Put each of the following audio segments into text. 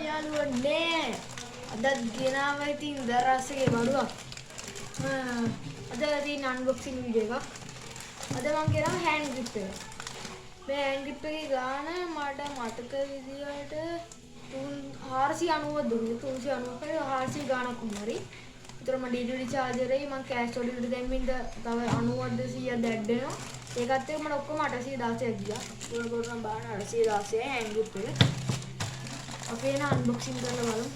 යාළුවනේ අද ගෙනාව ඉතින් දරස්සගේ බඩුවක් අද තියෙන අන්බොක්සින් වීඩියෝ එකක් අද මම ගෙනාව හෑන්ඩ් ග්‍රිප් එක මේ හෑන්ඩ් ග්‍රිප් එකේ ගාන මට මතක විදියට 490ක් දුන්නේ 390 400 ගානක් වුණාරි ඒතර මම ඩීඩී චාර්ජර් එකේ මම කෑෂ් ඔඩියට දැම්මින්ද තව 90ක් 200ක් දැඩ් වෙනවා ඒකත් එක්ක මට ඔක්කොම 816ක් ගියා ඒක කරනම් බාන 816 හෑන්ඩ් ග්‍රිප් එක අපි එන අන්බොක්සින් කරලා බලමු.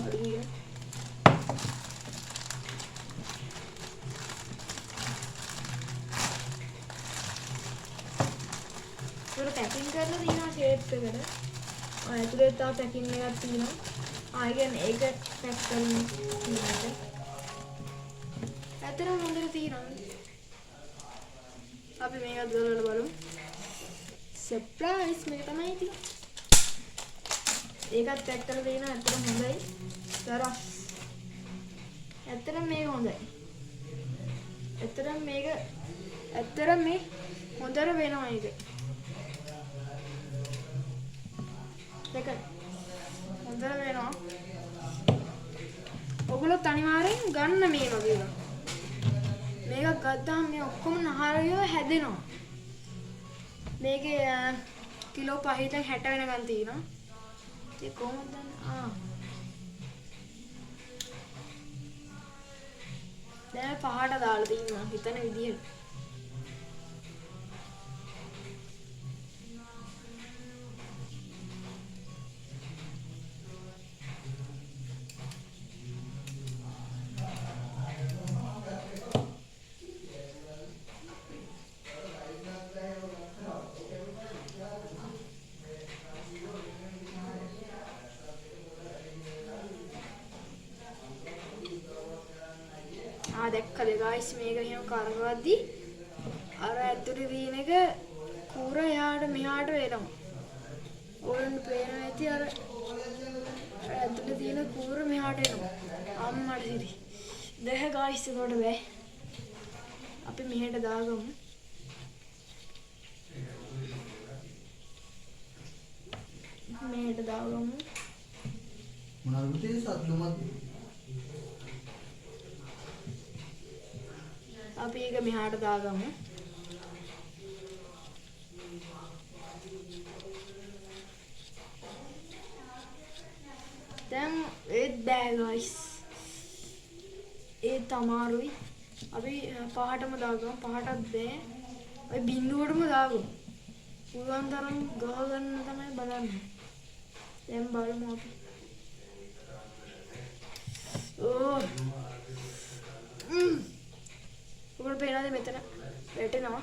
හරිය. ඒක පැකින් කරලා තියෙනවා ෂේප් එකට. ඇතුලේ තව පැකින් එකක් තියෙනවා. ඒ කියන්නේ ඒක පැක් කරන්න තියෙනවා. ඇත්තටම හොඳට තියෙනවා. අපි මේක දරලා බලමු. සර්ප්‍රයිස් මේක තමයි තියෙන්නේ. ඒකත් පැක් කරලා දෙනවා ඇත්තටම හොඳයි. තරස්. ඇත්තටම මේක හොඳයි. ඇත්තටම මේ හොඳට වෙනවා ඒක. දෙක හොඳට වෙනවා. ඔයගොල්ලෝ අනිවාර්යෙන් ගන්න මේ වගේ එකක්. මේක ගත්තාම මේ ඔක්කොම නහරය හැදෙනවා. මේකේ කිලෝ 5 ඉඳන් 60 වෙනකන් තියෙනවා. ये कौन දැන් පහට දාලා තියෙනවා හිතන විදියට දැක්කද guys මේක එහෙම කරවද්දි අර ඇතුලේ තියෙන එක කුර එහාට මෙහාට වෙනවා. ඕලෙන් පේනවා ඇති අර ඇතුලේ තියෙන කුර මෙහාට එනවා. අම්මට ඉරි. දැහ guys ඒකට බෑ. අපි මෙහෙට දාගමු. මෙහෙට දාගමු. මොනවද තියෙන්නේ සද්දුමත් අපි ඒක මෙහාට දාගමු. දැන් ඒත් බෑ guys. ඒ තමාරුයි. අපි පහටම දාගමු. පහටත් බෑ. ඔය බිඳුවටම දාගමු. පුළුවන් තරම් ගහ ගන්න තමයි බලන්නේ. දැන් බලමු අපි. ඔගොල්ලෝ පේනවද මෙතන වැටෙනවා